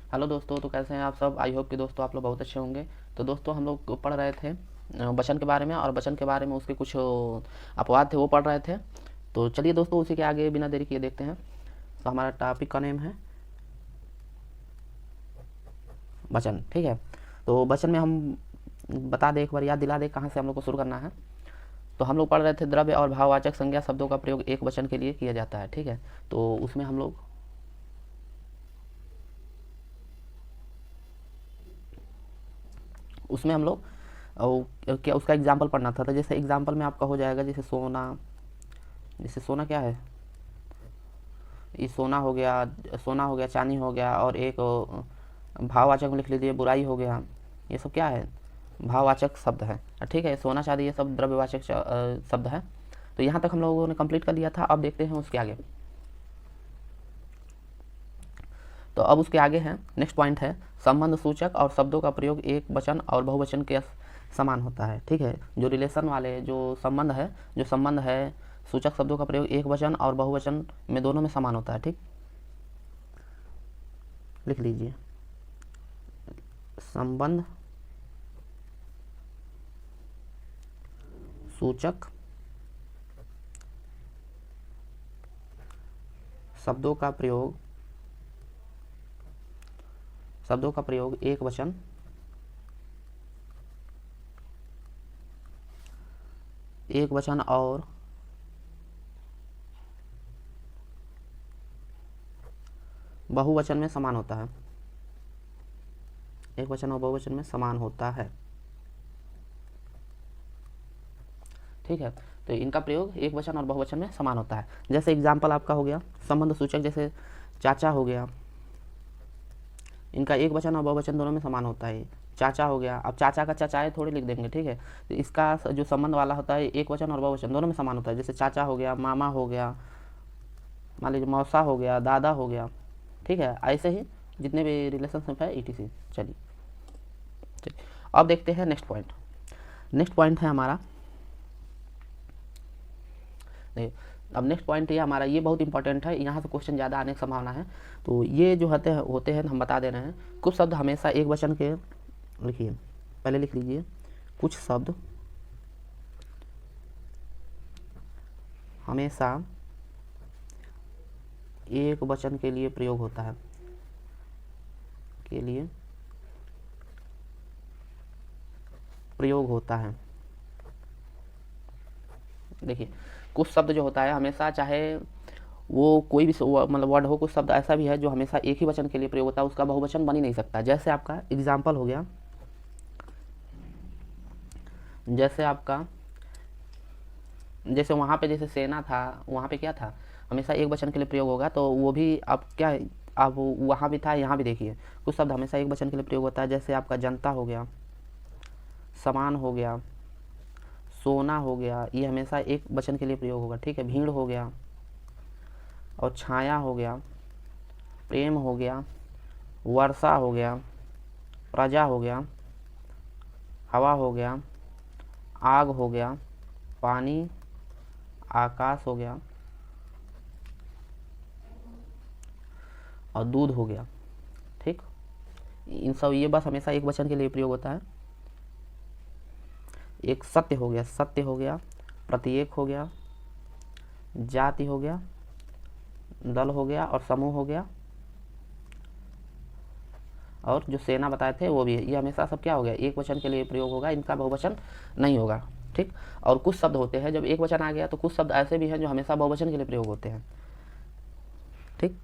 Hello दोस्तों, तो कैसे हैं आप सब। आई होप कि दोस्तों आप लोग बहुत अच्छे होंगे। तो दोस्तों हम लोग पढ़ रहे थे वचन के बारे में, और वचन के बारे में उसके कुछ अपवाद थे वो पढ़ रहे थे। तो चलिए दोस्तों उसी के आगे बिना देरी किए देखते हैं। तो हमारा टॉपिक का नेम है वचन, ठीक है। तो वचन में हम बता दें, एक बार याद दिला दें कहाँ से हम लोग को शुरू करना है। तो हम लोग पढ़ रहे थे द्रव्य और भाववाचक संज्ञा शब्दों का प्रयोग एक वचन के लिए किया जाता है, ठीक है। तो उसमें हम लोग क्या उसका एग्जाम्पल पढ़ना था। तो जैसे एग्जाम्पल में आपका हो जाएगा, जैसे सोना, जैसे सोना क्या है, ये सोना हो गया, चांदी हो गया, और एक भाववाचक में लिख लीजिए बुराई हो गया। ये सब क्या है, भाववाचक शब्द है, ठीक है। सोना चांदी ये सब द्रव्यवाचक शब्द है। तो यहाँ तक हम लोगों ने कंप्लीट कर लिया था। अब देखते हैं उसके आगे। तो अब उसके आगे है, नेक्स्ट पॉइंट है संबंध सूचक और शब्दों का प्रयोग एक वचन और बहुवचन के समान होता है, ठीक है। जो रिलेशन वाले जो संबंध है सूचक शब्दों का प्रयोग एक वचन और बहुवचन में दोनों में समान होता है, ठीक। लिख लीजिए, संबंध सूचक शब्दों का प्रयोग एक वचन और बहुवचन में समान होता है। एक वचन और बहुवचन में समान होता है, ठीक है। तो इनका प्रयोग एक वचन और बहुवचन में समान होता है। जैसे एग्जाम्पल आपका हो गया संबंध सूचक, जैसे चाचा हो गया, इनका एक वचन और बहुवचन दोनों में समान होता है। चाचा हो गया, अब चाचा का चाचाए थोड़ी लिख देंगे, ठीक है। तो इसका जो संबंध वाला होता है एक वचन और बहुवचन दोनों में समान होता है। जैसे चाचा हो गया, मामा हो गया, मान लीजिए मौसा हो गया, दादा हो गया, ठीक है। ऐसे ही जितने भी रिलेशनशिप है ETC। चलिए ठीक, अब देखते हैं नेक्स्ट पॉइंट। नेक्स्ट पॉइंट है हमारा, अब नेक्स्ट पॉइंट ये हमारा, ये बहुत इंपॉर्टेंट है, यहाँ से क्वेश्चन ज़्यादा आने की संभावना है। तो ये जो होते हैं हम बता दे रहे हैं। कुछ शब्द हमेशा एक वचन के, लिखिए पहले लिख लीजिए, कुछ शब्द हमेशा एक वचन के लिए प्रयोग होता है, देखिए कुछ शब्द जो होता है हमेशा, चाहे वो कोई भी मतलब वर्ड हो, कुछ शब्द ऐसा भी है जो हमेशा एक ही वचन के लिए प्रयोग होता है, उसका बहुवचन बन ही नहीं सकता। जैसे आपका एग्जाम्पल हो गया, जैसे वहाँ पे जैसे सेना था, वहाँ पे क्या था, हमेशा एक वचन के लिए प्रयोग होगा। तो वो भी अब क्या है, अब वहाँ भी था, यहाँ भी देखिए कुछ शब्द हमेशा एक वचन के लिए प्रयोग होता है। जैसे आपका जनता हो गया, समान हो गया, सोना हो गया, ये हमेशा एक वचन के लिए प्रयोग होगा, ठीक है। भीड़ हो गया, और छाया हो गया, प्रेम हो गया, वर्षा हो गया, प्रजा हो गया, हवा हो गया, आग हो गया, पानी, आकाश हो गया, और दूध हो गया, ठीक। इन सब ये बस हमेशा एक वचन के लिए प्रयोग होता है। एक सत्य हो गया, प्रत्येक हो गया, जाति हो गया, दल हो गया, और समूह हो गया, और जो सेना बताए थे वो भी। ये हमेशा सब क्या हो गया, एक वचन के लिए प्रयोग होगा, इनका बहुवचन नहीं होगा, ठीक। और कुछ शब्द होते हैं जब एक वचन आ गया, तो कुछ शब्द ऐसे भी हैं जो हमेशा बहुवचन के लिए प्रयोग होते हैं, ठीक।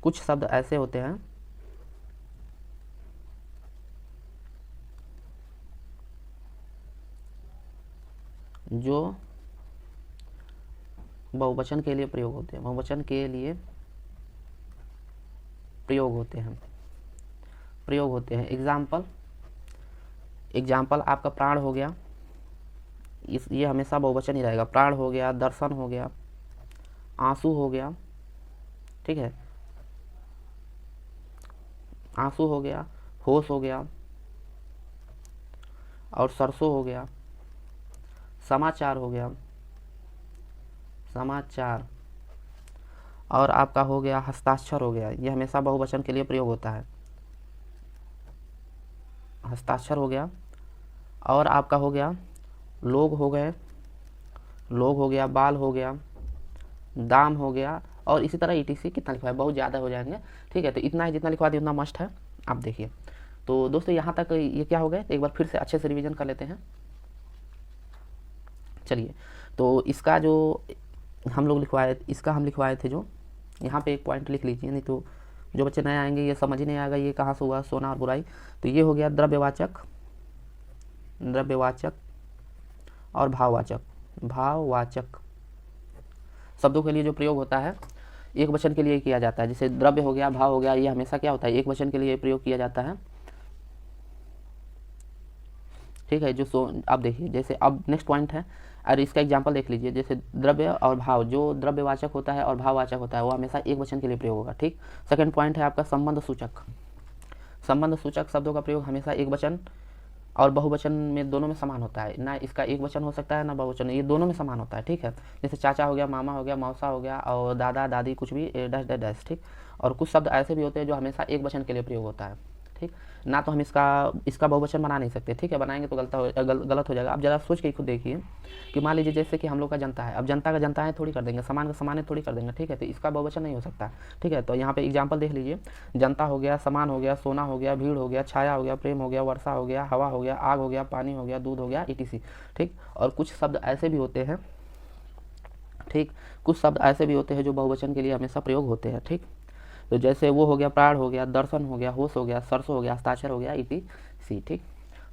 कुछ शब्द ऐसे होते हैं जो बहुवचन के लिए प्रयोग होते हैं, एग्जाम्पल आपका प्राण हो गया, ये हमेशा बहुवचन ही रहेगा। प्राण हो गया, दर्शन हो गया, आंसू हो गया, ठीक है, आंसू हो गया, होश हो गया, और सरसों हो गया, समाचार हो गया, और आपका हो गया हस्ताक्षर हो गया, ये हमेशा बहुवचन के लिए प्रयोग होता है, हस्ताक्षर हो गया, और आपका हो गया लोग हो गए, लोग हो गया, बाल हो गया, दाम हो गया, और इसी तरह ETC कितना लिखवा है, बहुत ज़्यादा हो जाएंगे। ठीक है, तो इतना ही जितना लिखवा दिए उतना मस्ट है। आप देखिए, तो दोस्तों यहाँ तक ये क्या हो गए, तो एक बार फिर से अच्छे से रिवीजन कर लेते हैं। चलिए, तो इसका जो हम लोग लिखवाए, इसका हम लिखवाए थे, जो यहाँ पे एक पॉइंट लिख लीजिए, नहीं तो जो बच्चे नए आएंगे ये समझ ही नहीं आएगा ये कहाँ से हुआ सोना और बुराई। तो ये हो गया द्रव्यवाचक, द्रव्यवाचक और भाववाचक। भाववाचक शब्दों के लिए जो प्रयोग होता है एक वचन के लिए किया जाता है, जैसे द्रव्य हो गया, भाव हो गया, ये हमेशा क्या होता है, एक वचन के लिए प्रयोग किया जाता है। ठीक है, जो अब देखिए, जैसे अब नेक्स्ट पॉइंट है, और इसका एग्जांपल देख लीजिए, जैसे द्रव्य और भाव, जो द्रव्यवाचक होता है और भाववाचक होता है वो हमेशा एक वचन के लिए प्रयोग होगा। ठीक, सेकंड पॉइंट है आपका संबंध सूचक। संबंध सूचक शब्दों का प्रयोग हमेशा एक वचन और बहुवचन में, दोनों में समान होता है, ना इसका एक वचन हो सकता है ना बहुवचन, ये दोनों में समान होता है। ठीक है, जैसे चाचा हो गया, मामा हो गया, मौसा हो गया, और दादा दादी, कुछ भी डैश डैश डैश। ठीक, और कुछ शब्द ऐसे भी होते हैं जो हमेशा एक वचन के लिए प्रयोग होता है। ठीक, ना तो हम इसका बहुवचन बना नहीं सकते। ठीक है, बनाएंगे तो गलत हो जाएगा। अब जरा सोच के खुद देखिए कि मान लीजिए जैसे कि हम लोग का जनता है, अब जनता का जनता है थोड़ी कर देंगे, समान का समान थोड़ी कर देंगे। ठीक है, तो इसका बहुवचन नहीं हो सकता। ठीक है, तो यहाँ पे एग्जाम्पल देख लीजिए, जनता हो गया, समान हो गया, सोना हो गया, भीड़ हो गया, छाया हो गया, प्रेम हो गया, वर्षा हो गया, हवा हो गया, आग हो गया, पानी हो गया, दूध हो गया, ETC। ठीक, और कुछ शब्द ऐसे भी होते हैं, ठीक, कुछ शब्द ऐसे भी होते हैं जो बहुवचन के लिए हमेशा प्रयोग होते हैं। ठीक, तो जैसे वो हो गया, प्राण हो गया, दर्शन हो गया, होश हो गया, सरसों हो गया, हस्ताक्षर हो गया, ETC। ठीक,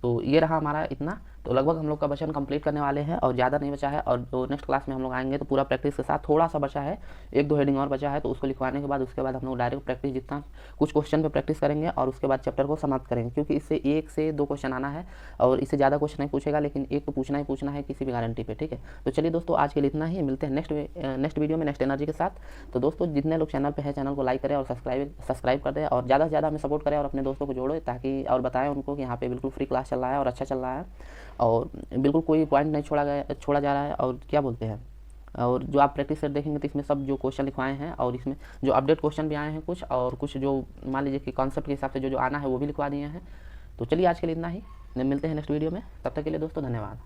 तो ये रहा हमारा इतना। तो लगभग हम लोग का वचन कंप्लीट करने वाले हैं, और ज़्यादा नहीं बचा है, और जो नेक्स्ट क्लास में हम लोग आएंगे तो पूरा प्रैक्टिस के साथ, थोड़ा सा बचा है, 1-2 हेडिंग और बचा है, तो उसको लिखवाने के बाद उसके बाद हम लोग डायरेक्ट प्रैक्टिस, जितना कुछ क्वेश्चन पे प्रैक्टिस करेंगे और उसके बाद चैप्टर को समाप्त करेंगे, क्योंकि इससे 1 से 2 क्वेश्चन आना है, और इससे ज़्यादा क्वेश्चन नहीं पूछेगा, लेकिन एक तो पूछना ही पूछना है किसी भी गारंटी पे। ठीक है, तो चलिए दोस्तों, आज के लिए इतना ही, मिलते हैं नेक्स्ट वीडियो में नेक्स्ट एनर्जी के साथ। तो दोस्तों, जितने लोग चैनल पर है, चैनल को लाइक करें और सब्सक्राइब कर दें, और ज़्यादा से ज़्यादा हमें सपोर्ट करें और अपने दोस्तों को जोड़ो, ताकि और बताएं उनको कि यहाँ पे बिल्कुल फ्री क्लास चल रहा है और अच्छा चल रहा है, और बिल्कुल कोई पॉइंट नहीं छोड़ा जा रहा है। और क्या बोलते हैं, और जो आप प्रैक्टिस सेट देखेंगे तो इसमें सब जो क्वेश्चन लिखवाए हैं, और इसमें जो अपडेट क्वेश्चन भी आए हैं कुछ, और कुछ जो मान लीजिए कि कॉन्सेप्ट के हिसाब से जो आना है वो भी लिखवा दिए हैं। तो चलिए, आज के लिए इतना ही, मिलते हैं नेक्स्ट वीडियो में, तब तक के लिए दोस्तों धन्यवाद।